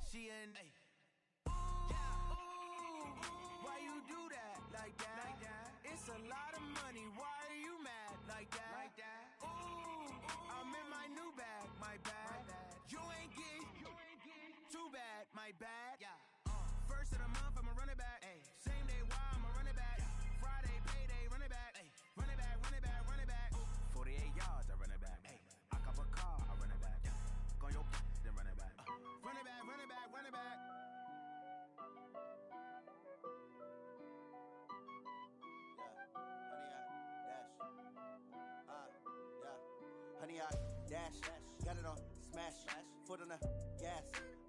She in. Ooh, ooh, why you do that like that? It's a lot of money. Why are you mad like that? Ooh, I'm in my new bag, my bad. You ain't getting too bad, my bad. First of the month, I'ma run it back. Same day, why I'ma run it back. Friday, payday, run it back. Run it back, run it back, run it back. 48 yards, I run it back. I cop a car, I run it back. Go on your then run it back. Run it back, run it back, run it back. Honey, I dash, got it on smash, foot on the gas.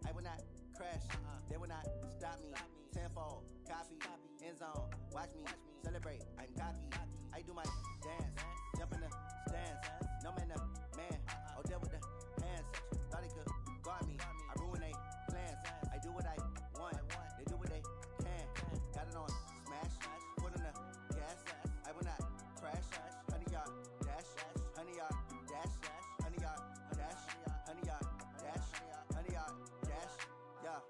I will not crash, they will not stop me. Tenfold, copy, end zone, watch me celebrate. I'm cocky, I do my dance, jump in the stands. No man, man, oh there with the hands. Thought he could guard me, I ruin they plans. I do what I want, they do what they can. Got it on smash, foot on the gas. I will not crash, honey, y'all dash, honey, y'all dash, honey, y'all dash, honey, y'all dash, honey, y'all dash, yeah.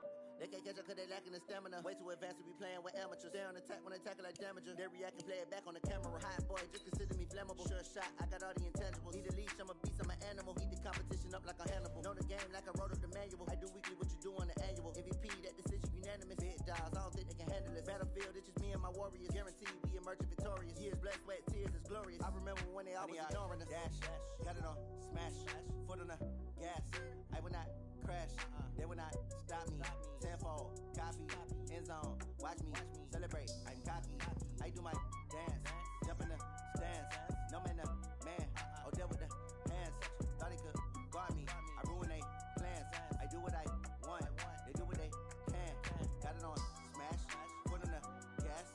They can't catch up cause they lacking the stamina. Way too advanced to be playing with amateurs. Stay on attack when they tackle like damager. They react and play it back on the camera. Hot boy, just consider me flammable. Sure shot, I got all the intangibles. Need a leash, I'm a beast, I'm an animal. Heat the competition up like a Hannibal. Know the game like I wrote up the manual. I do weekly what you do on the annual. MVP, that decision unanimous. Big dogs, I don't think they can handle it. Battlefield, it's just me and my warriors. Guaranteed we emerge victorious. Years, blood, sweat, tears, it's glorious. I remember when they always ignoring us. Dash, got it on smash, foot on the gas. I will not crash, they will not stop me. Tenfold, copy, end zone, watch me celebrate. I'm cocky, I do my dance, jump in the stands. No man, man, oh there with the hands. Thought he could guard me, I ruin they plans. I do what I want, they do what they can. Got it on smash, foot on the gas.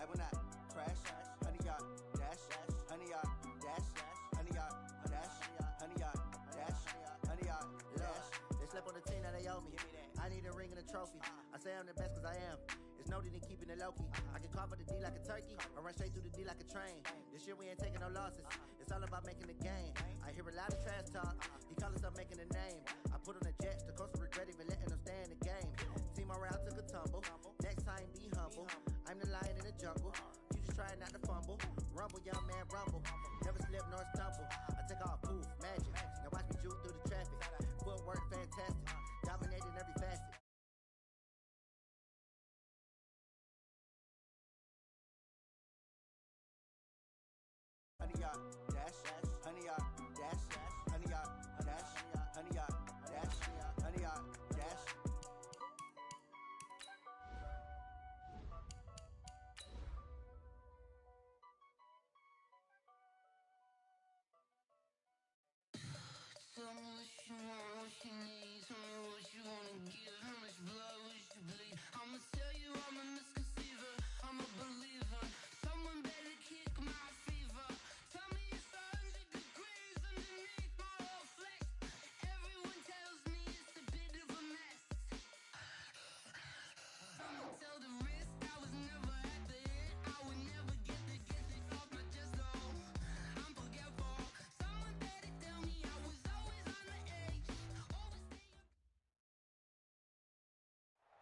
I will not crash, honey y'all dash, honey y'all dash, honey y'all dash, honey y'all dash, honey y'all dash. They slept on the team, now they owe me. I need a ring and a trophy. I say I'm the best cause I am. It's no need in keeping it low-key. I can carve up the D like a turkey or run straight through the D like a train. This year we ain't taking no losses. It's all about making the game. I hear a lot of trash talk. He call himself making a name. I put on the Jets. The coach will regret even letting them stay in the game. Team morale took a tumble. Next time be humble. I'm the lion in the jungle. You just try not to fumble. Rumble, young man, rumble. Never slip nor stumble. I take off, poof, magic. Now watch me juke through the traffic. Footwork fantastic. Dominating every facet. Honey, y'all dash, honey, y'all dash, honey, y'all dash, honey, y'all dash, honey, y'all dash. Tell me what you want, what you need. Tell me what you wanna give. How much blood would you bleed? I'ma tell you I'm a misconceiver. I'm a believer. Someone better kick my fever. Tell me it's 100 degrees underneath my whole flesh. Everyone tells me it's a bit of a mess. I'ma tell the risk I was never at the end. I would never get this off my chest though. I'm forgetful. Someone better tell me I was always on the edge.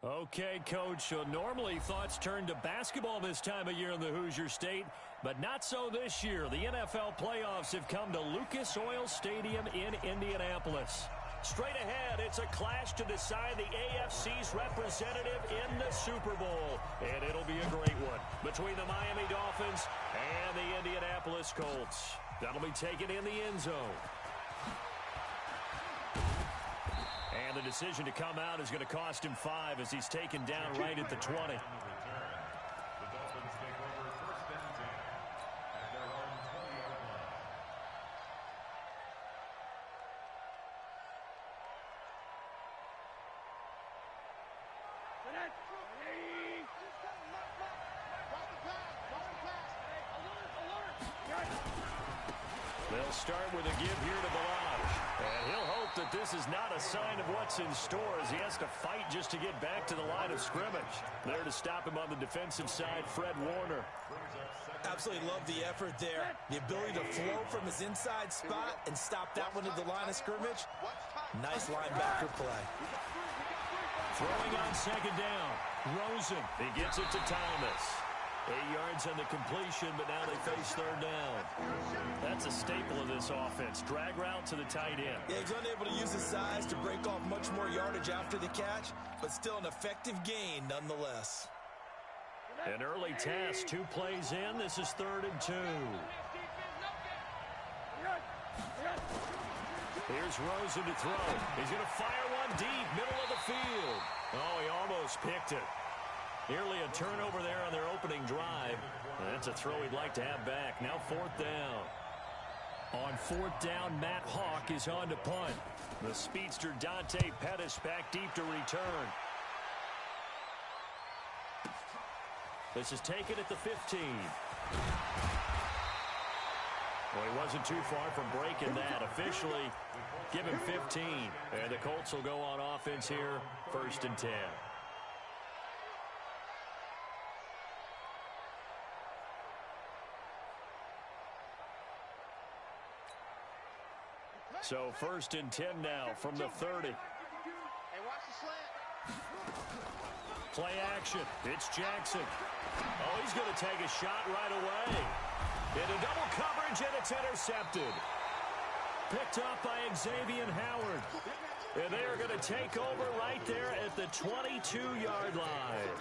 Okay, Coach, so normally thoughts turn to basketball this time of year in the Hoosier State, but not so this year. The NFL playoffs have come to Lucas Oil Stadium in Indianapolis. Straight ahead, it's a clash to decide the AFC's representative in the Super Bowl, and it'll be a great one between the Miami Dolphins and the Indianapolis Colts. That'll be taken in the end zone. And the decision to come out is going to cost him 5 as he's taken down right at the 20. The Dolphins take over first and 10 at their own 20-yard line. They'll start with a give here to Balaj. And he'll hope that this is not a sign of what's in store as he has to fight just to get back to the line of scrimmage. There to stop him on the defensive side, Fred Warner. Absolutely love the effort there. The ability to flow from his inside spot and stop that one at the line of scrimmage. Nice linebacker play. Throwing on second down. Rosen. He gets it to Thomas. 8 yards on the completion, but now they face third down. That's a staple of this offense. Drag route to the tight end. Yeah, he's unable to use his size to break off much more yardage after the catch, but still an effective gain nonetheless. An early task, 2 plays in. This is 3rd and 2. Here's Rosen to throw. He's going to fire one deep, middle of the field. Oh, he almost picked it. Nearly a turnover there on their opening drive. That's a throw he'd like to have back. Now 4th down. On 4th down, Matt Hawk is on to punt. The speedster Dante Pettis back deep to return. This is taken at the 15. Well, he wasn't too far from breaking that. Officially, give him 15. And the Colts will go on offense here, 1st and 10. So 1st and 10 now from the 30. Hey, watch the slant. Play action. It's Jackson. Oh, he's going to take a shot right away. Into double coverage, and it's intercepted. Picked up by Xavier Howard. And they are going to take over right there at the 22-yard line.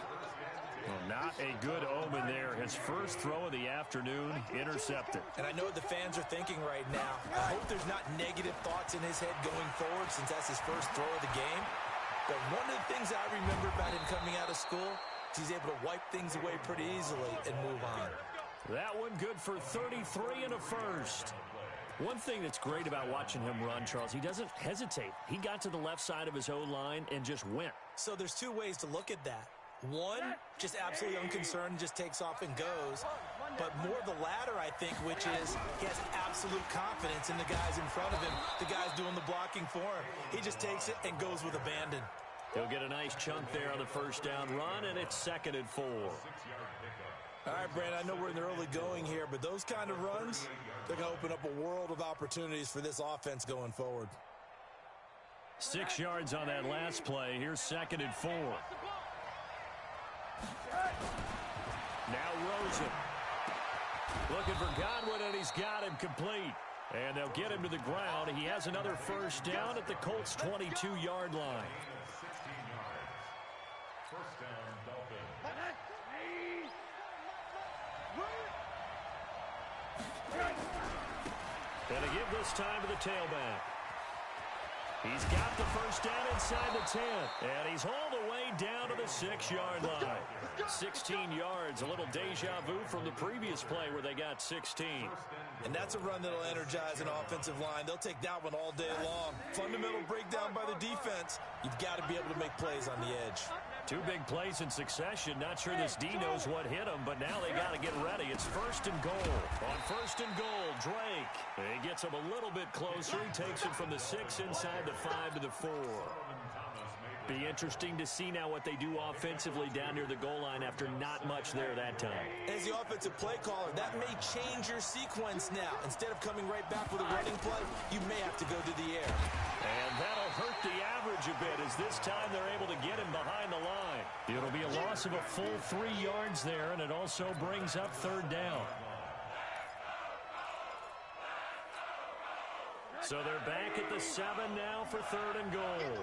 Well, not a good omen there. His first throw of the afternoon intercepted. And I know what the fans are thinking right now. I hope there's not negative thoughts in his head going forward since that's his first throw of the game. But one of the things I remember about him coming out of school is he's able to wipe things away pretty easily and move on. That one good for 33 and a first. One thing that's great about watching him run, Charles, he doesn't hesitate. He got to the left side of his O-line and just went. So there's 2 ways to look at that. One, just absolutely unconcerned, just takes off and goes. But more the latter, I think, which is he has absolute confidence in the guys in front of him, the guys doing the blocking for him. He just takes it and goes with abandon. He'll get a nice chunk there on the first down run, and it's 2nd and 4. All right, Brandon, I know we're in the early going here, but those kind of runs, they're going to open up a world of opportunities for this offense going forward. 6 yards on that last play. Here's 2nd and 4. Now Rosen. Looking for Godwin, and he's got him complete. And they'll get him to the ground. He has another first down at the Colts' 22-yard line. 16 yards. First down, Dolphins. And a give this time to the tailback. He's got the first down inside the 10, and he's all the way down to the 6-yard line. 16 yards, a little deja vu from the previous play where they got 16. And that's a run that'll energize an offensive line. They'll take that one all day long. Fundamental breakdown by the defense. You've got to be able to make plays on the edge. 2 big plays in succession. Not sure this D knows what hit him, but now they got to get ready. It's 1st and goal. On 1st and goal, Drake. He gets him a little bit closer. He takes it from the 6 inside the 5 to the 4. Be interesting to see now what they do offensively down near the goal line after not much there that time. As the offensive play caller, that may change your sequence now. Instead of coming right back with a running play, you may have to go to the air. And that'll hurt the average a bit as this time they're able to get him behind the line. It'll be a loss of a full 3 yards there, and it also brings up 3rd down. So they're back at the 7 now for 3rd and goal.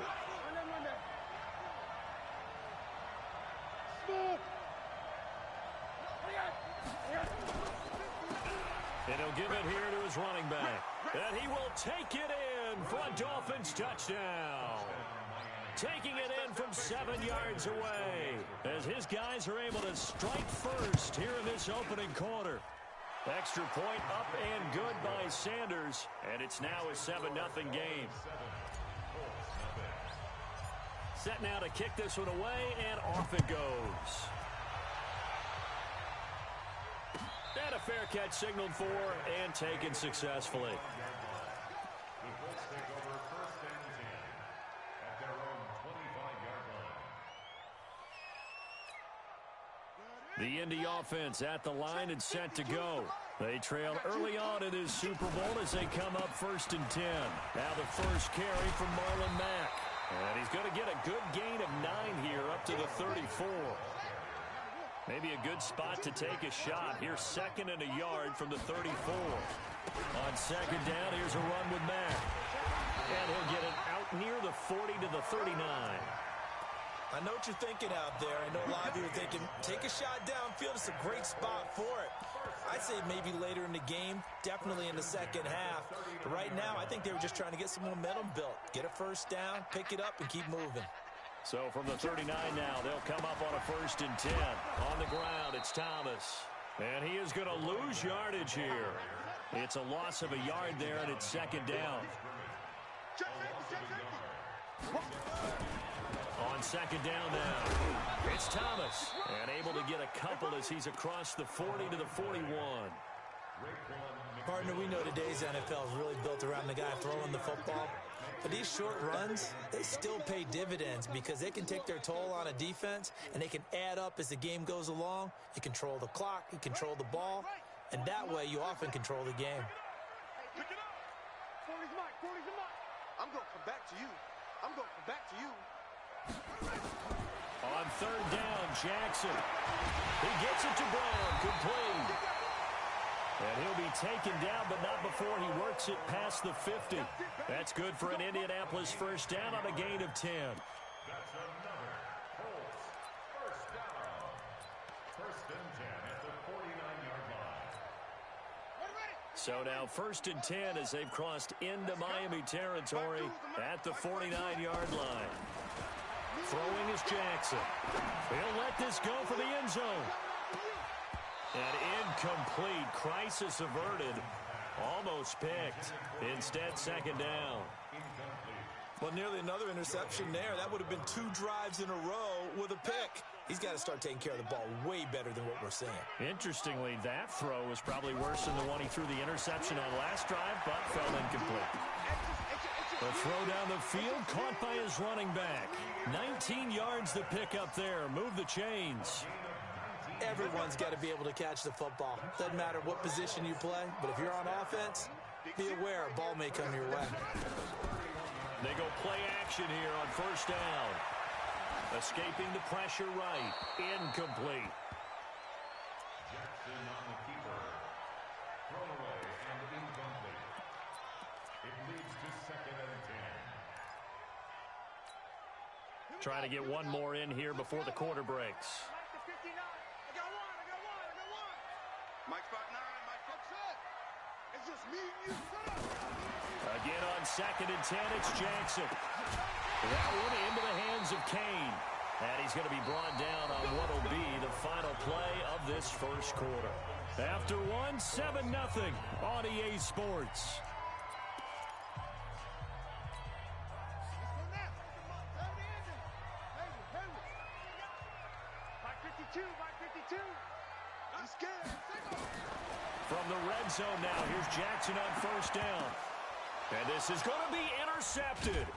And he'll give it here to his running back. And he will take it in for a Dolphins touchdown. Taking it in from 7 yards away as his guys are able to strike first here in this opening quarter. Extra point up and good by Sanders. And it's now a 7-0 game. Set now to kick this one away, and off it goes. And a fair catch signaled for and taken successfully. The Colts take over 1st and 10 at their own 25-yard line. The Indy offense at the line and set to go. They trail early on in this Super Bowl as they come up 1st and 10. Now the first carry from Marlon Mack. And he's going to get a good gain of 9 here up to the 34. Maybe a good spot to take a shot. Here's 2nd and a yard from the 34. On 2nd down, here's a run with Mack. And he'll get it out near the 40 to the 39. I know what you're thinking out there. I know a lot of you are thinking, take a shot downfield. It's a great spot for it. I'd say maybe later in the game, definitely in the second half. But right now, I think they were just trying to get some momentum built. Get a first down, pick it up, and keep moving. So from the 39 now, they'll come up on a 1st and 10. On the ground, it's Thomas. And he is going to lose yardage here. It's a loss of a yard there, and it's 2nd down. On 2nd down now, it's Thomas. And able to get a couple as he's across the 40 to the 41. Partner, we know today's NFL is really built around the guy throwing the football. But these short runs, they still pay dividends because they can take their toll on a defense, and they can add up as the game goes along. You control the clock, you control the ball, and that way you often control the game. Pick it up. 40's mine, 40's mine. I'm going to come back to you. I'm going to come back to you. On 3rd down, Jackson. He gets it to Brown, complete. And he'll be taken down, but not before he works it past the 50. That's good for an Indianapolis 1st down on a gain of 10. That's another Colts 1st down. 1st and 10 at the 49-yard line. So now 1st and 10 as they've crossed into Miami territory at the 49-yard line. Throwing is Jackson. He'll let this go for the end zone. And incomplete. Crisis averted. Almost picked. Instead, 2nd down. Well, nearly another interception there. That would have been 2 drives in a row with a pick. He's got to start taking care of the ball way better than what we're seeing. Interestingly, that throw was probably worse than the one he threw the interception on last drive, but fell incomplete. The throw down the field, caught by his running back. 19 yards to pick up there. Move the chains. Everyone's got to be able to catch the football. Doesn't matter what position you play, but if you're on offense, be aware a ball may come your way. They go play action here on 1st down. Escaping the pressure right. Incomplete. Jackson on the keeper. Thrown away and incomplete. It leads to 2nd and 10. Trying to get one more in here before the quarter breaks. Mike spot 9, Mike spot 10. It's just me and you. Again on 2nd and 10, it's Jackson. That one into the hands of Kane. And he's going to be brought down on what will be the final play of this 1st quarter. After 7-0 on EA Sports. Mike 52, Mike 52. I'm scared. From the red zone now, here's Jackson on 1st down. And this is going to be intercepted.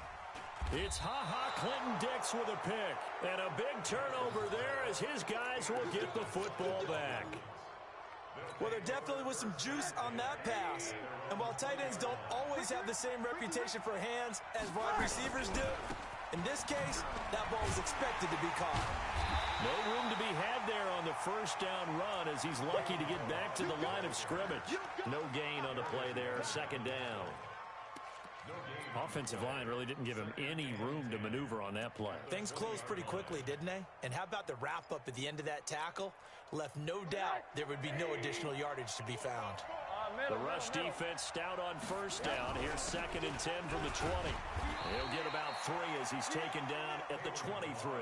It's Clinton-Dix with a pick. And a big turnover there as his guys will get the football back. Well, there definitely was some juice on that pass. And while tight ends don't always have the same reputation for hands as wide receivers do, in this case, that ball was expected to be caught. No room to be had there on the 1st down run as he's lucky to get back to the line of scrimmage. No gain on the play there, 2nd down. Offensive line really didn't give him any room to maneuver on that play. Things closed pretty quickly, didn't they? And how about the wrap-up at the end of that tackle? Left no doubt there would be no additional yardage to be found. The rush defense stout on 1st down. Here's 2nd and 10 from the 20. He'll get about 3 as he's taken down at the 23.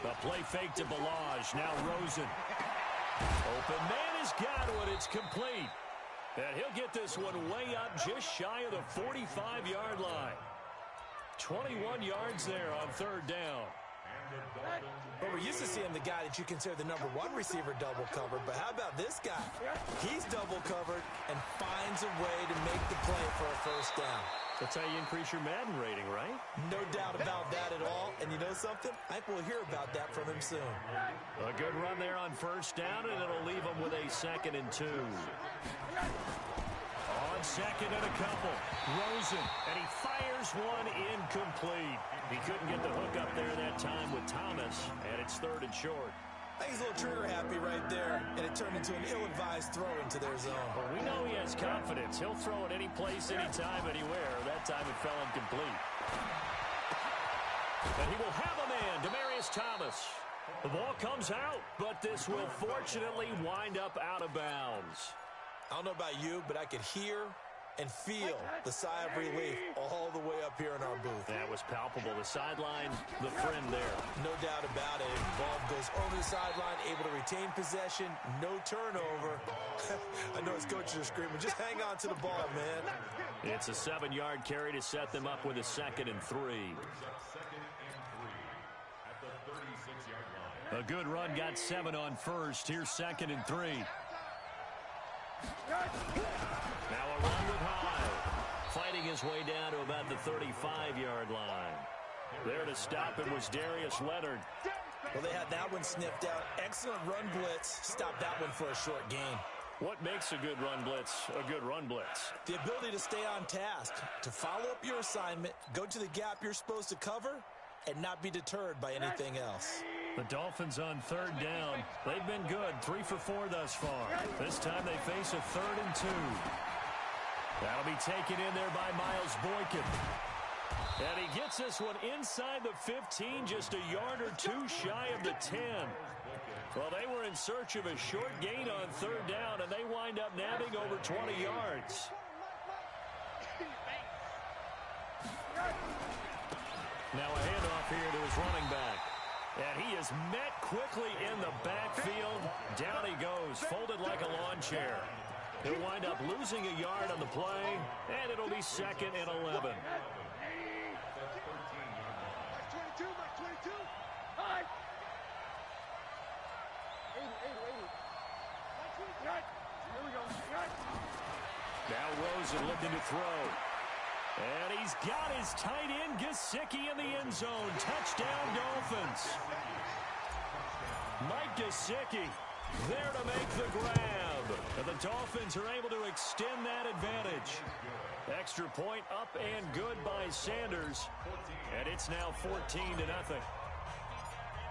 The play fake to Balaj. Now Rosen. Open man has got one. It's complete. And he'll get this one way up just shy of the 45-yard line. 21 yards there on 3rd down. Well, we're used to seeing the guy that you consider the number one receiver double covered, but how about this guy? He's double covered and finds a way to make the play for a first down. That's how you increase your Madden rating, right? No doubt about that at all. And you know something? I think we'll hear about that from him soon. A good run there on first down, and it'll leave him with a 2nd and 2. On 2nd and a couple, Rosen, and he fires one incomplete. He couldn't get the hook up there that time with Thomas, and it's 3rd and short. I think he's a little trigger happy right there, and it turned into an ill-advised throw into their zone. Well, we know he has confidence. He'll throw it any place, anytime, anywhere. That time it fell incomplete. And he will have a man, Demaryius Thomas. The ball comes out, but this will fortunately wind up out of bounds. I don't know about you, but I could hear and feel the sigh of relief all the way up here in our booth. That was palpable. The sideline, the friend there. No doubt about it. Ball goes over the sideline, able to retain possession, no turnover. I know his coaches are screaming, just hang on to the ball, man. It's a 7-yard carry to set them up with a 2nd and 3. A good run, got 7 on first. Here's 2nd and 3. Now a run with Hyde, fighting his way down to about the 35-yard line. There to stop him was Darius Leonard. Well, they had that one sniffed out. Excellent run blitz. Stopped that one for a short gain. What makes a good run blitz a good run blitz? The ability to stay on task, to follow up your assignment, go to the gap you're supposed to cover, and not be deterred by anything else. The Dolphins on 3rd down. They've been good, 3 for 4 thus far. This time they face a 3rd and 2. That'll be taken in there by Miles Boykin. And he gets this one inside the 15, just a yard or 2 shy of the 10. Well, they were in search of a short gain on 3rd down, and they wind up nabbing over 20 yards. Now a handoff here to his running back. And he is met quickly in the backfield. Down he goes, folded like a lawn chair. He'll wind up losing a yard on the play, and it'll be 2nd and 11. Now Rosen looking to throw. And he's got his tight end, Gesicki, in the end zone. Touchdown, Dolphins. Mike Gesicki there to make the grab. And the Dolphins are able to extend that advantage. Extra point up and good by Sanders. And it's now 14-0.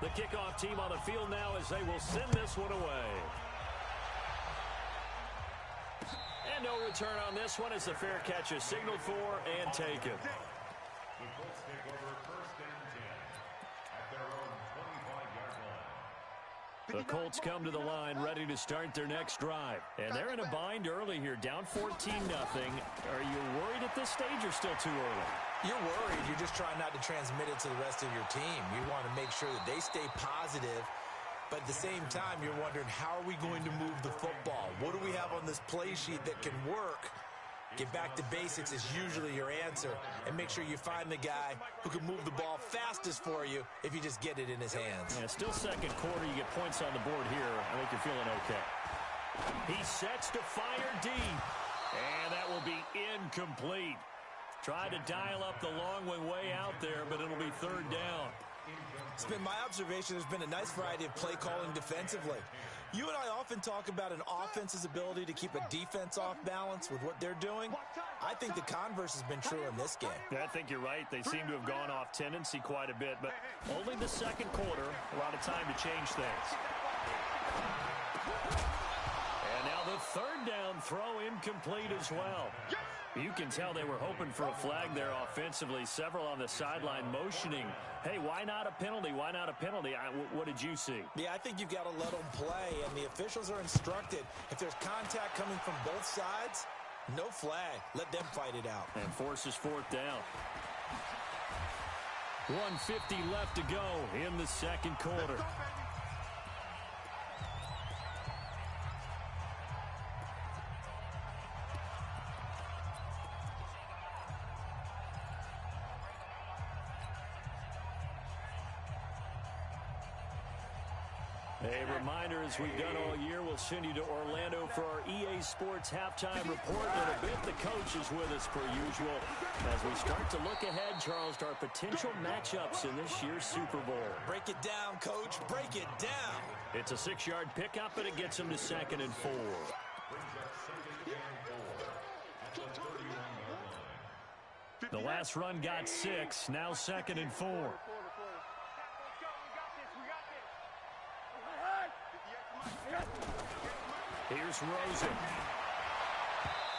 The kickoff team on the field now as they will send this one away. And no return on this one as the fair catch is signaled for and taken. The Colts take over 1st and 10 at their own 25-yard line. The Colts come to the line ready to start their next drive. And they're in a bind early here, down 14-0. Are you worried at this stage or still too early? You're worried. You're just trying not to transmit it to the rest of your team. You want to make sure that they stay positive. But at the same time, you're wondering, how are we going to move the football? What do we have on this play sheet that can work? Get back to basics is usually your answer. And make sure you find the guy who can move the ball fastest for you if you just get it in his hands. Yeah, still 2nd quarter. You get points on the board here. I think you're feeling okay. He sets to fire deep. And that will be incomplete. Tried to dial up the long one way out there, but it'll be 3rd down. It's been my observation there's been a nice variety of play calling defensively. You and I often talk about an offense's ability to keep a defense off balance with what they're doing. I think the converse has been true in this game. Yeah, I think you're right. They seem to have gone off tendency quite a bit, but only the 2nd quarter. A lot of time to change things. And now the 3rd down throw incomplete as well. You can tell they were hoping for a flag there offensively. Several on the sideline motioning, hey, why not a penalty? Why not a penalty? What did you see? Yeah, I think you've got to let them play, and the officials are instructed. If there's contact coming from both sides, no flag. Let them fight it out. And forces 4th down. 1:50 left to go in the 2nd quarter. A reminder, as we've done all year, we'll send you to Orlando for our EA Sports halftime report. In a bit, the coach is with us per usual as we start to look ahead, Charles, to our potential matchups in this year's Super Bowl. Break it down, Coach. Break it down. It's a 6-yard pickup, and it gets him to 2nd and 4. The last run got 6, now 2nd and 4. Here's Rosen.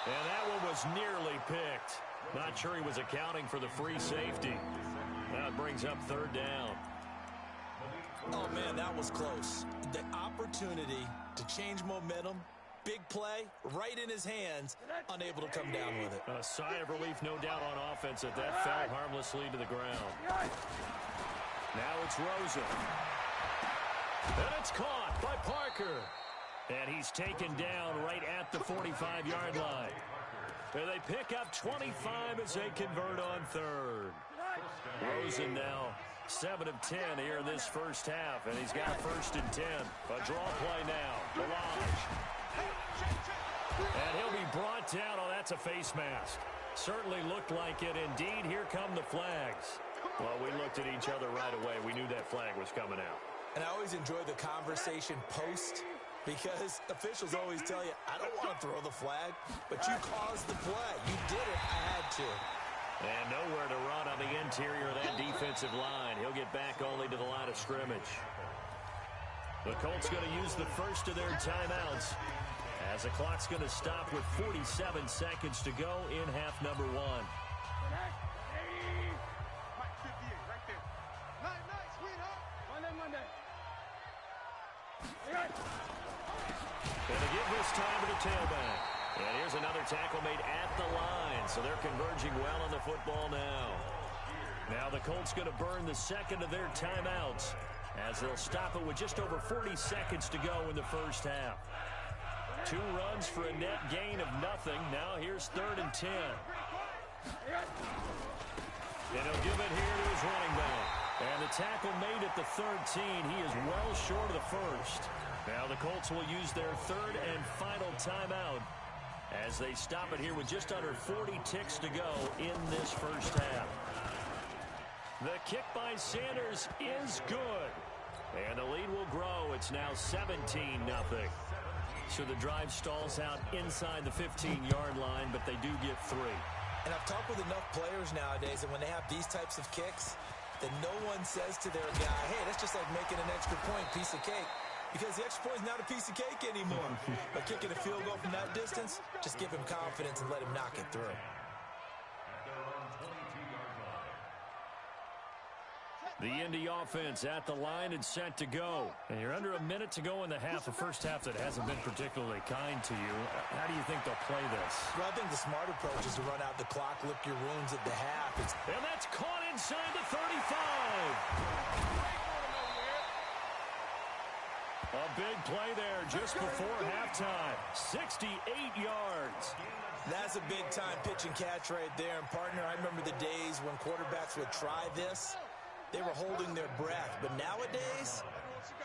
And that one was nearly picked. Not sure he was accounting for the free safety. That brings up 3rd down. Oh, man, that was close. The opportunity to change momentum, big play, right in his hands, unable to come down with it. A sigh of relief, no doubt, on offense that fell harmlessly to the ground. Now it's Rosen. And it's caught by Parker. And he's taken down right at the 45-yard line. And they pick up 25 as they convert on 3rd. Rosen now 7 of 10 here in this first half, and he's got 1st and 10. A draw play now. Balaj. And he'll be brought down. Oh, that's a face mask. Certainly looked like it. Indeed, here come the flags. Well, we looked at each other right away. We knew that flag was coming out. And I always enjoy the conversation post, because officials always tell you, I don't want to throw the flag, but you caused the play. You did it. I had to. And nowhere to run on the interior of that defensive line. He'll get back only to the line of scrimmage. The Colts going to use the first of their timeouts as the clock's going to stop with 47 seconds to go in half number 1. And to give this time to the tailback. And here's another tackle made at the line. So they're converging well on the football now. Now the Colts going to burn the second of their timeouts as they'll stop it with just over 40 seconds to go in the first half. 2 runs for a net gain of nothing. Now here's 3rd and 10. And he'll give it here to his running back. And the tackle made at the 13. He is well short of the first. Now the Colts will use their 3rd and final timeout as they stop it here with just under 40 ticks to go in this first half. The kick by Sanders is good. And the lead will grow. It's now 17-0. So the drive stalls out inside the 15-yard line, but they do get 3. And I've talked with enough players nowadays that when they have these types of kicks, that no one says to their guy, hey, that's just like making an extra point, piece of cake. Because the extra point is not a piece of cake anymore. But kicking a field goal from that distance, just give him confidence and let him knock it through. The Indy offense at the line and set to go. And you're under a minute to go in the half, a first half that hasn't been particularly kind to you. How do you think they'll play this? Well, I think the smart approach is to run out the clock, lick your wounds at the half. And that's caught inside the 35. A big play there just before halftime. 68 yards. That's a big-time pitch and catch right there. And, partner, I remember the days when quarterbacks would try this. They were holding their breath. But nowadays,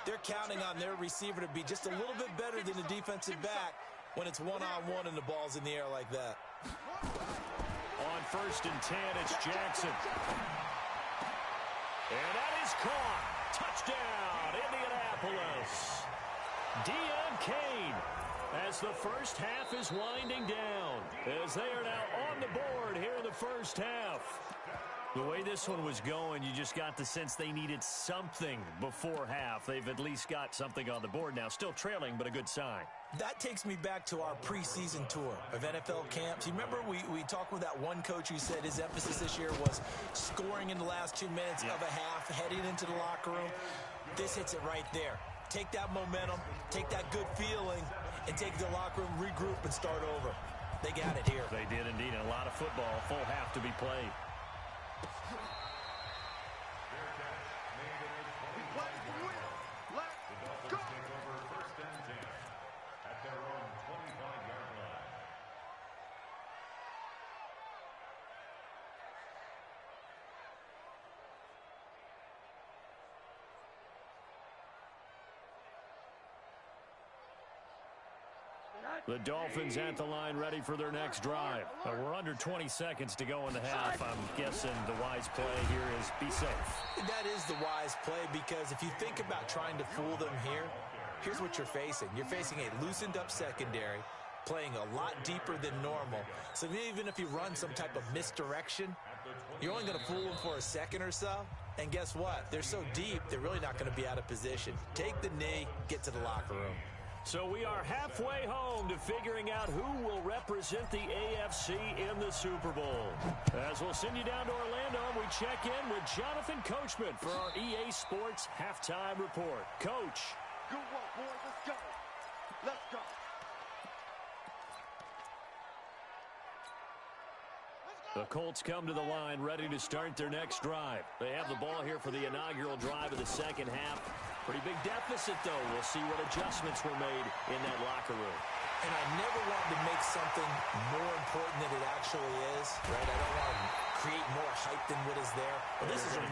they're counting on their receiver to be just a little bit better than the defensive back when it's one-on-one and the ball's in the air like that. On 1st and 10, it's Jackson. And that is caught. Touchdown, Indianapolis. Deon Cain, as the first half is winding down, as they are now on the board here in the first half. The way this one was going, you just got the sense they needed something before half. They've at least got something on the board now. Still trailing, but a good sign. That takes me back to our preseason tour of NFL camps. You remember we talked with that one coach who said his emphasis this year was scoring in the last 2 minutes of a half, heading into the locker room. This hits it right there. Take that momentum, take that good feeling, and take the locker room, regroup, and start over. They got it here. They did indeed. And a lot of football, full half to be played. The Dolphins at the line ready for their next drive. We're under 20 seconds to go in the half. I'm guessing the wise play here is be safe. That is the wise play because if you think about trying to fool them here, here's what you're facing. You're facing a loosened up secondary, playing a lot deeper than normal. So even if you run some type of misdirection, you're only going to fool them for a second or so. And guess what? They're so deep, they're really not going to be out of position. Take the knee, get to the locker room. So we are halfway home to figuring out who will represent the AFC in the Super Bowl. As we'll send you down to Orlando, we check in with Jonathan Coachman for our EA Sports Halftime Report. Coach. Good work, boys. Let's go. Let's go. The Colts come to the line ready to start their next drive. They have the ball here for the inaugural drive of the second half. Pretty big deficit, though. We'll see what adjustments were made in that locker room. And I never wanted to make something more important than it actually is, right? I don't want to create more hype than what is there. But this is I'm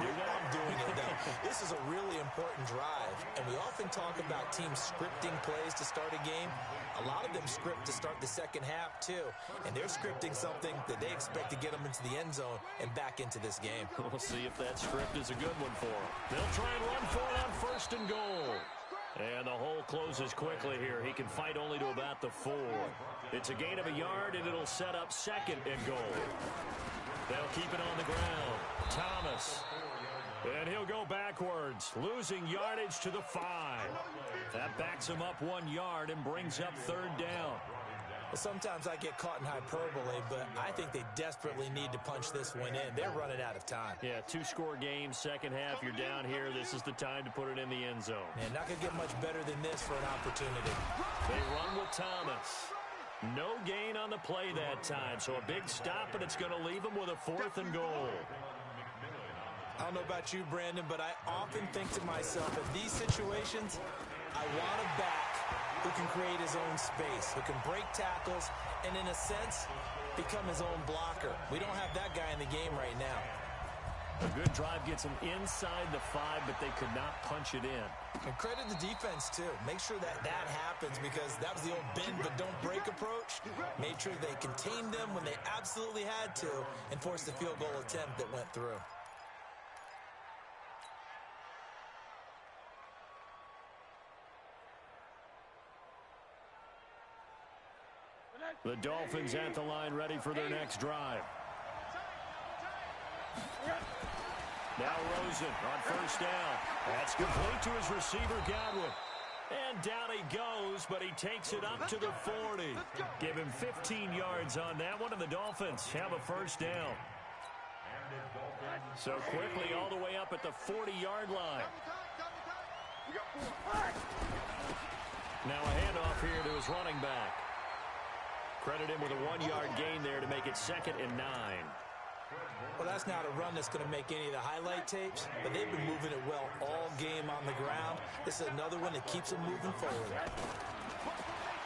doing it, though. This is a really important drive. And we often talk about teams scripting plays to start a game. A lot of them script to start the second half, too. And they're scripting something that they expect to get them into the end zone and back into this game. We'll see if that script is a good one for them. They'll try and run for it on 1st and goal. And the hole closes quickly here. He can fight only to about the 4. It's a gain of a yard, and it'll set up 2nd and goal. They'll keep it on the ground. Thomas. And he'll go backwards, losing yardage to the 5. That backs him up 1 yard and brings up 3rd down. Well, sometimes I get caught in hyperbole, but I think they desperately need to punch this one in. They're running out of time. Yeah, 2-score game, second half, you're down here. This is the time to put it in the end zone. Man, not going to get much better than this for an opportunity. They run with Thomas. No gain on the play that time, so a big stop, and it's going to leave them with a 4th and goal. I don't know about you, Brandon, but I often think to myself, in these situations, I want a back who can create his own space, who can break tackles, and in a sense, become his own blocker. We don't have that guy in the game right now. A good drive gets him inside the 5, but they could not punch it in. And credit the defense, too. Make sure that happens because that was the old bend but don't break approach. Made sure they contained them when they absolutely had to and forced the field goal attempt that went through. The Dolphins at the line ready for their next drive. Now Rosen on 1st down. That's complete to his receiver, Godwin. And down he goes, but he takes it up to the 40. Give him 15 yards on that one, and the Dolphins have a 1st down. So quickly all the way up at the 40-yard line. Now a handoff here to his running back. Credit him with a 1-yard gain there to make it 2nd and 9. Well, that's not a run that's going to make any of the highlight tapes, but they've been moving it well all game on the ground. This is another one that keeps them moving forward.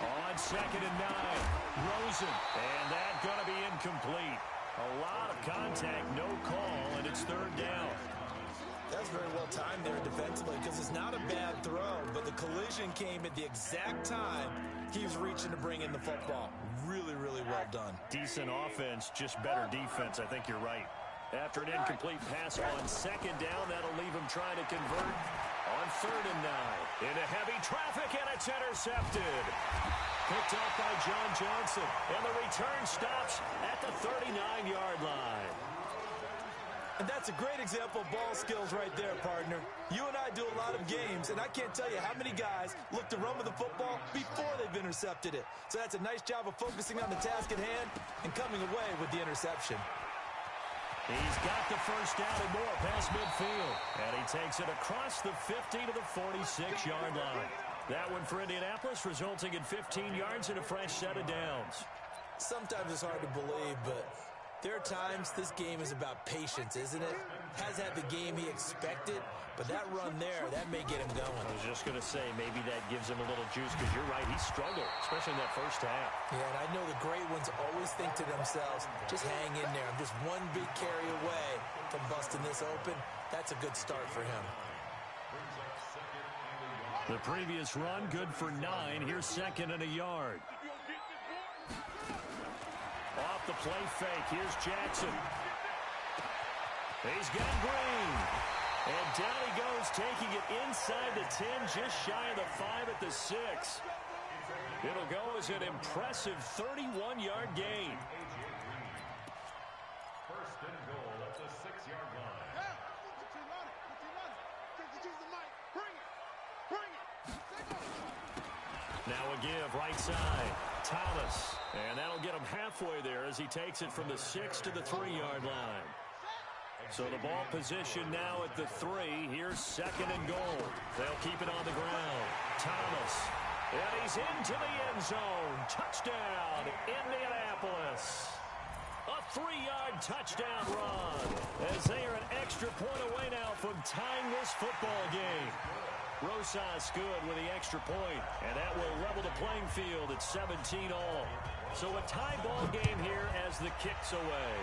On 2nd and 9, Rosen, and that's going to be incomplete. A lot of contact, no call, and it's 3rd down. That's very well timed there defensively because it's not a bad throw, but the collision came at the exact time he was reaching to bring in the football. Really, really well done. Decent offense, just better defense. I think you're right. After an incomplete pass on 2nd down, that'll leave him trying to convert on 3rd and 9. Into heavy traffic, and it's intercepted. Picked up by John Johnson, and the return stops at the 39-yard line. And that's a great example of ball skills right there, partner. You and I do a lot of games, and I can't tell you how many guys look to run with the football before they've intercepted it. So that's a nice job of focusing on the task at hand and coming away with the interception. He's got the 1st down and more past midfield. And he takes it across the 50 to the 46-yard line. That one for Indianapolis, resulting in 15 yards and a fresh set of downs. Sometimes it's hard to believe, but there are times this game is about patience, isn't it? Has had the game he expected, but that run there, that may get him going. I was just going to say, maybe that gives him a little juice, because you're right, he struggled, especially in that 1st half. Yeah, and I know the great ones always think to themselves, just hang in there. I'm just one big carry away from busting this open. That's a good start for him. The previous run, good for 9. Here's 2nd and a yard. Off the play fake, here's Jackson. He's got Green. And down he goes, taking it inside the 10, just shy of the 5 at the 6. It'll go as an impressive 31-yard gain. First and goal at the 6-yard line. Now a give, right side. Thomas. And that'll get him halfway there as he takes it from the 6 to the 3-yard line. So the ball position now at the 3. Here's second and goal. They'll keep it on the ground. Thomas. And he's into the end zone. Touchdown, Indianapolis. A 3-yard touchdown run as they are an extra point away now from tying this football game. Rosas good with the extra point, and that will level the playing field at 17 all. So a tie ball game here as the kick's away.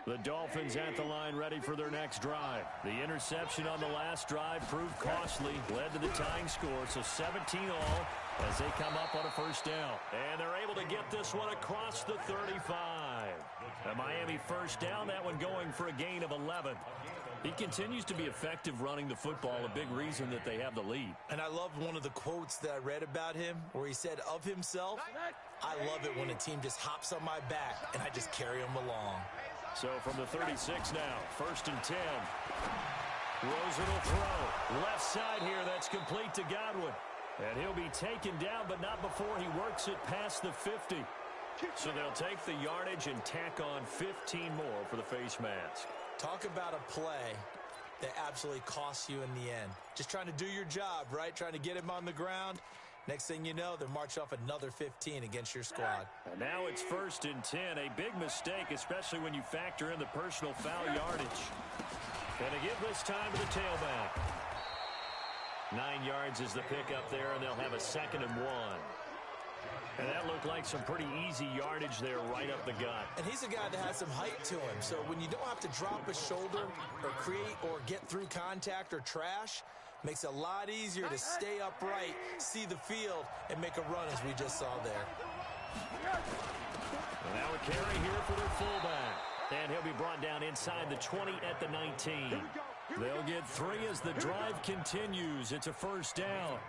The Dolphins at the line ready for their next drive. The interception on the last drive proved costly, led to the tying score, so 17 all as they come up on a first down. And they're able to get this one across the 35. A Miami first down, that one going for a gain of 11. He continues to be effective running the football, a big reason that they have the lead. And I love one of the quotes that I read about him where he said of himself, "I love it when a team just hops on my back and I just carry them along." So from the 36 now, first and 10. Rosen will throw. Left side here, that's complete to Godwin. And he'll be taken down, but not before he works it past the 50. So they'll take the yardage and tack on 15 more for the face mask. Talk about a play that absolutely costs you in the end. Just trying to do your job, right? Trying to get him on the ground. Next thing you know, they're marching off another 15 against your squad. And now it's first and 10. A big mistake, especially when you factor in the personal foul yardage. And a give this time to the tailback. 9 yards is the pickup there, and they'll have a 2nd and 1. And that looked like some pretty easy yardage there right up the gut. And he's a guy that has some height to him. So when you don't have to drop a shoulder or create or get through contact or trash, makes it a lot easier to stay upright, see the field, and make a run as we just saw there. And now a carry here for their fullback. And he'll be brought down inside the 20 at the 19. They'll get 3 as the drive continues. It's a first down.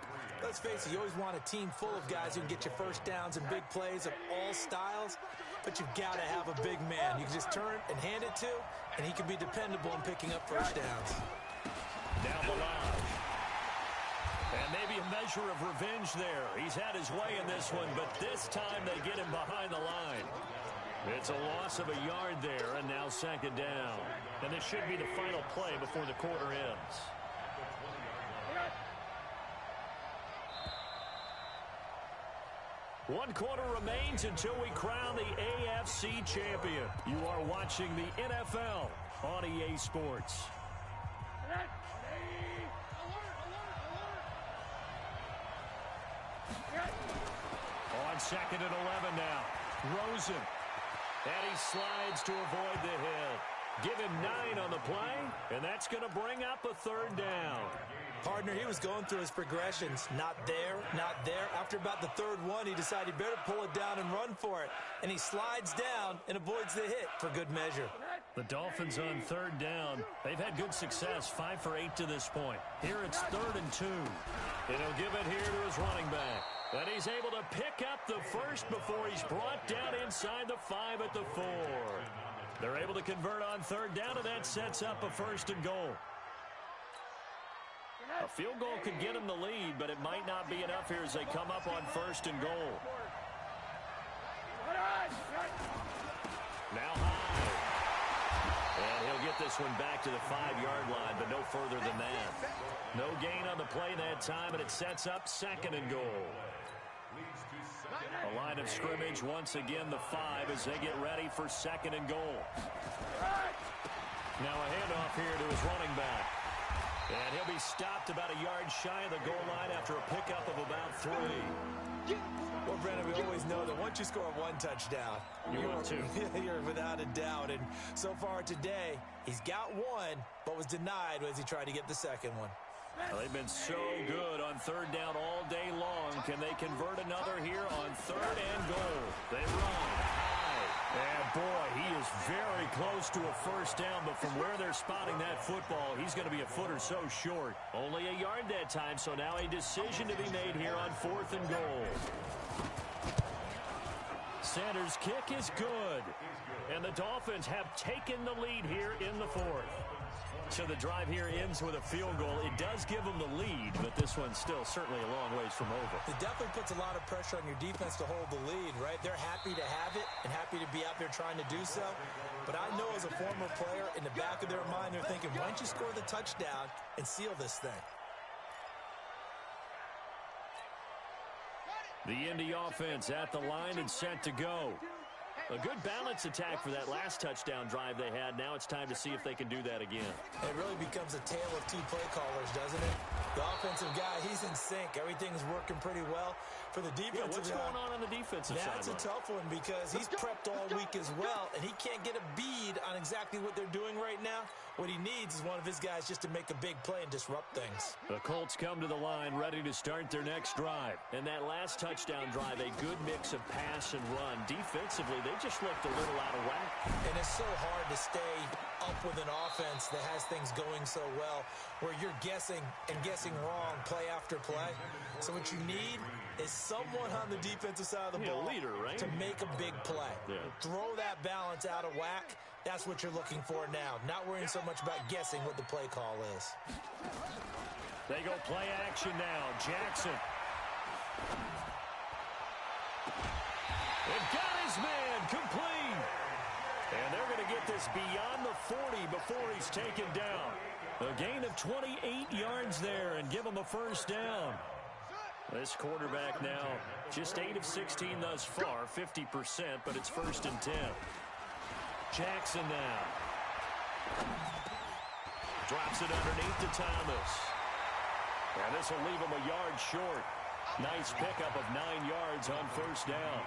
Let's face it, you always want a team full of guys who can get you first downs and big plays of all styles, but you've got to have a big man you can just turn and hand it to, and he can be dependable in picking up first downs. Now Balaj. And maybe a measure of revenge there. He's had his way in this one, but this time they get him behind the line. It's a loss of a yard there, and now 2nd down. And this should be the final play before the quarter ends. One quarter remains until we crown the AFC champion. You are watching the NFL on EA Sports. On 2nd and 11 now. Rosen. And he slides to avoid the hit. Give him 9 on the play, and that's going to bring up a 3rd down. Partner, he was going through his progressions. Not there, not there. After about the 3rd one, he decided he better pull it down and run for it. And he slides down and avoids the hit for good measure. The Dolphins on 3rd down. They've had good success, 5 for 8 to this point. Here it's 3rd and 2. And he'll give it here to his running back. And he's able to pick up the first before he's brought down inside the 5 at the 4. They're able to convert on 3rd down, and that sets up a 1st and goal. A field goal could get them the lead, but it might not be enough here as they come up on 1st and goal. Now high. And he'll get this one back to the 5-yard line, but no further than that. No gain on the play that time, and it sets up 2nd and goal. A line of scrimmage, once again the 5 as they get ready for 2nd and goal. Now a handoff here to his running back. And he'll be stopped about a yard shy of the goal line after a pickup of about 3. Well, Brandon, we always know that once you score one touchdown, you're without a doubt. And so far today, he's got one, but was denied as he tried to get the second one. Well, they've been so good on third down all day long. Can they convert another here on 3rd and goal? They run high. And, boy, he is very close to a first down, but from where they're spotting that football, he's going to be a foot or so short. Only a yard that time, so now a decision to be made here on 4th and goal. Sanders' kick is good. And the Dolphins have taken the lead here in the 4th. So the drive here ends with a field goal. It does give them the lead, but this one's still certainly a long ways from over. It definitely puts a lot of pressure on your defense to hold the lead, right? They're happy to have it and happy to be out there trying to do so. But I know as a former player, in the back of their mind, they're thinking, why don't you score the touchdown and seal this thing? The Indy offense at the line and set to go. A good balance attack for that last touchdown drive they had. Now it's time to see if they can do that again. It really becomes a tale of 2 play callers, doesn't it? The offensive guy, he's in sync. Everything's working pretty well. For the defensive what's going on the defensive side? That's a tough one because he's prepped all week as well, and he can't get a bead on exactly what they're doing right now. What he needs is one of his guys just to make a big play and disrupt things. The Colts come to the line ready to start their next drive. And that last touchdown drive, a good mix of pass and run. Defensively, they just looked a little out of whack. And it's so hard to stay up with an offense that has things going so well where you're guessing and guessing wrong play after play. So what you need is someone on the defensive side of the ball leader, right? to make a big play. Yeah. Throw that balance out of whack. That's what you're looking for now. Not worrying so much about guessing what the play call is. They go play action now. Jackson. They've got his man complete. And they're going to get this beyond the 40 before he's taken down. A gain of 28 yards there and give him a first down. This quarterback now just 8 of 16 thus far, 50%, but it's 1st and 10. Jackson now. Drops it underneath to Thomas. And this will leave him a yard short. Nice pickup of 9 yards on first down.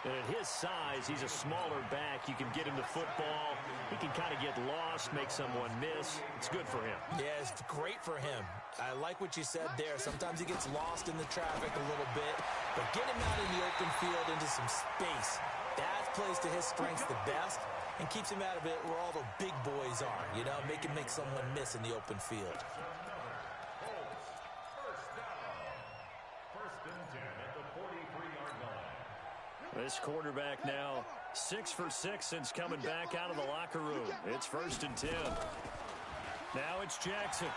And at his size, he's a smaller back. You can get him the football. He can kind of get lost, make someone miss. It's good for him. Yeah, it's great for him. I like what you said there. Sometimes he gets lost in the traffic a little bit. But get him out in the open field into some space. That plays to his strengths the best and keeps him out of it where all the big boys are. You know, make someone miss in the open field. This quarterback now 6 for 6 since coming back out of the locker room. It's 1st and 10. Now it's Jackson.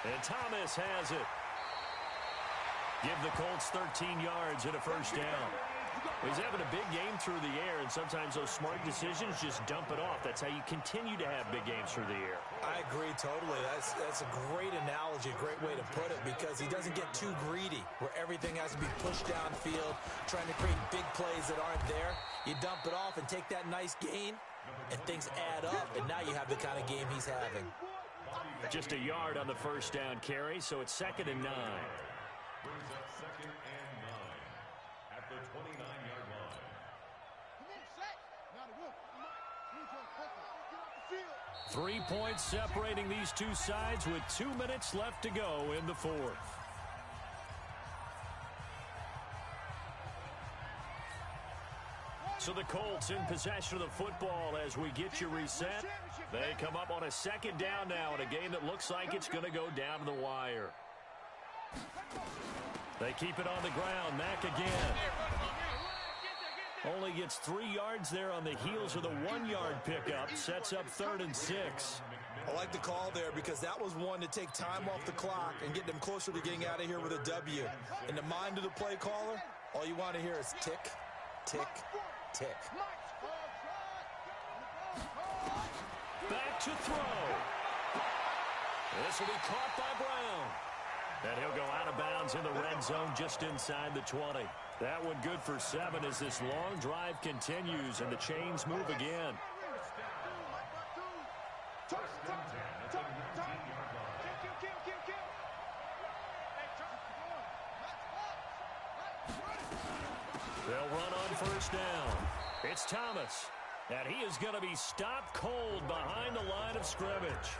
And Thomas has it. Give the Colts 13 yards and a first down. He's having a big game through the air, and sometimes those smart decisions just dump it off. That's how you continue to have big games through the air. I agree totally. That's a great analogy, a great way to put it, because he doesn't get too greedy where everything has to be pushed downfield, trying to create big plays that aren't there. You dump it off and take that nice gain, and things add up, and now you have the kind of game he's having. Just a yard on the first down carry, so it's 2nd and 9. Brings up 2nd and 9 at the 29-yard line. 3 points separating these two sides with 2 minutes left to go in the 4th. So the Colts in possession of the football as we get you reset. They come up on a 2nd down now in a game that looks like it's going to go down to the wire. They keep it on the ground. Mack again. Only gets 3 yards there on the heels of the 1-yard pickup. Sets up 3rd and 6. I like the call there because that was one to take time off the clock and get them closer to getting out of here with a W. In the mind of the play caller, all you want to hear is tick, tick, tick. Back to throw. This will be caught by Brown. And he'll go out of bounds in the red zone just inside the 20. That one good for 7 as this long drive continues and the chains move again. They'll run on first down. It's Thomas, and he is going to be stopped cold behind the line of scrimmage.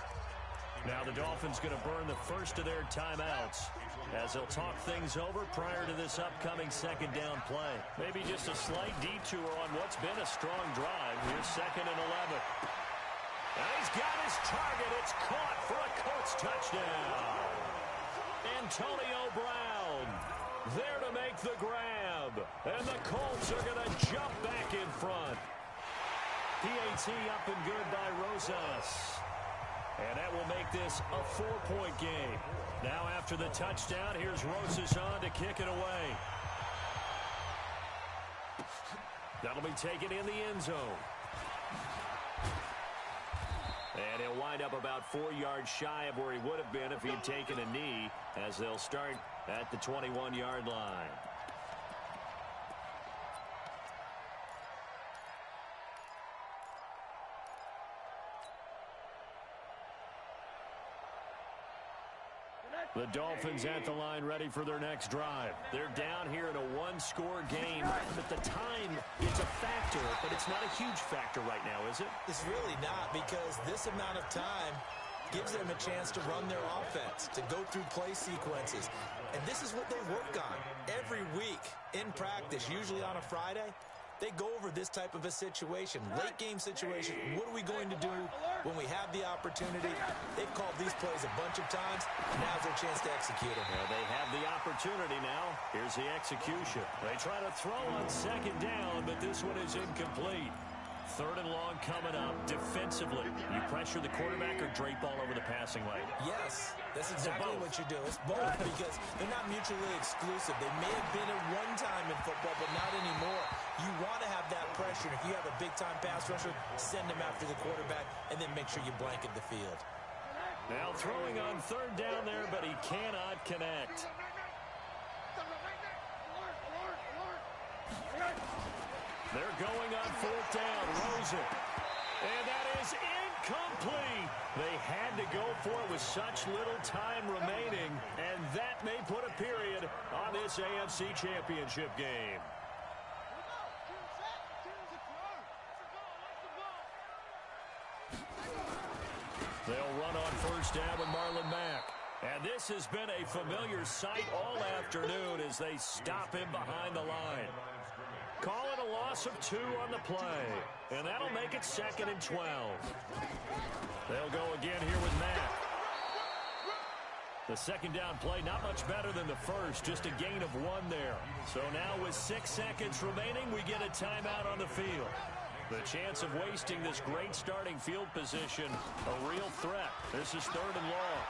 Now the Dolphins going to burn the first of their timeouts as they'll talk things over prior to this upcoming second down play. Maybe just a slight detour on what's been a strong drive. Here's 2nd and 11. And he's got his target. It's caught for a Colts touchdown. Antonio Brown there to make the grab. And the Colts are going to jump back in front. PAT up and good by Rosas. And that will make this a 4-point game. Now after the touchdown, here's Rosas on to kick it away. That'll be taken in the end zone. And he'll wind up about 4 yards shy of where he would have been if he'd taken a knee, as they'll start at the 21-yard line. The Dolphins at the line ready for their next drive. They're down here in a one-score game. But the time is a factor, but it's not a huge factor right now, is it? It's really not, because this amount of time gives them a chance to run their offense, to go through play sequences. And this is what they work on every week in practice, usually on a Friday. They go over this type of a situation, late game situation. What are we going to do when we have the opportunity? They've called these plays a bunch of times. Now's their chance to execute them. Well, they have the opportunity now. Here's the execution. They try to throw on second down, but this one is incomplete. 3rd and long coming up defensively. You pressure the quarterback or drape all over the passing lane? Yes, that's exactly what you do. It's both, because they're not mutually exclusive. They may have been at one time in football, but not anymore. You want to have that pressure. And if you have a big-time pass rusher, send him after the quarterback, and then make sure you blanket the field. Now throwing on 3rd down there, but he cannot connect. They're going on 4th down. Rosen. And that is incomplete. They had to go for it with such little time remaining, and that may put a period on this AFC Championship game. They'll run on first down with Marlon Mack. And this has been a familiar sight all afternoon as they stop him behind the line. Call it a loss of 2 on the play. And that'll make it 2nd and 12. They'll go again here with Mack. The second down play not much better than the first, just a gain of 1 there. So now with 6 seconds remaining, we get a timeout on the field. The chance of wasting this great starting field position, a real threat. This is 3rd and long.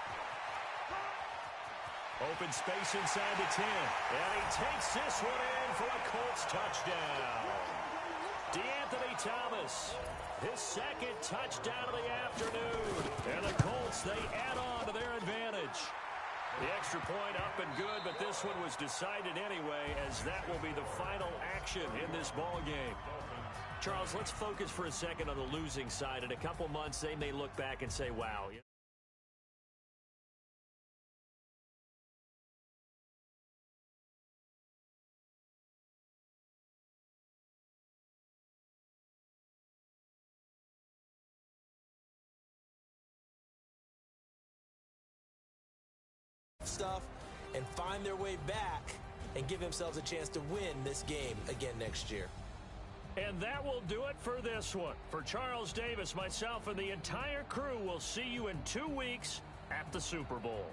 Open space inside the 10. And he takes this one in for a Colts touchdown. DeAnthony Thomas, his 2nd touchdown of the afternoon. And the Colts, they add on to their advantage. The extra point up and good, but this one was decided anyway, as that will be the final action in this ball game. Charles, let's focus for a second on the losing side. In a couple months, they may look back and say, wow. Stuff and find their way back and give themselves a chance to win this game again next year. And that will do it for this one. For Charles Davis, myself, and the entire crew, will see you in 2 weeks at the Super Bowl.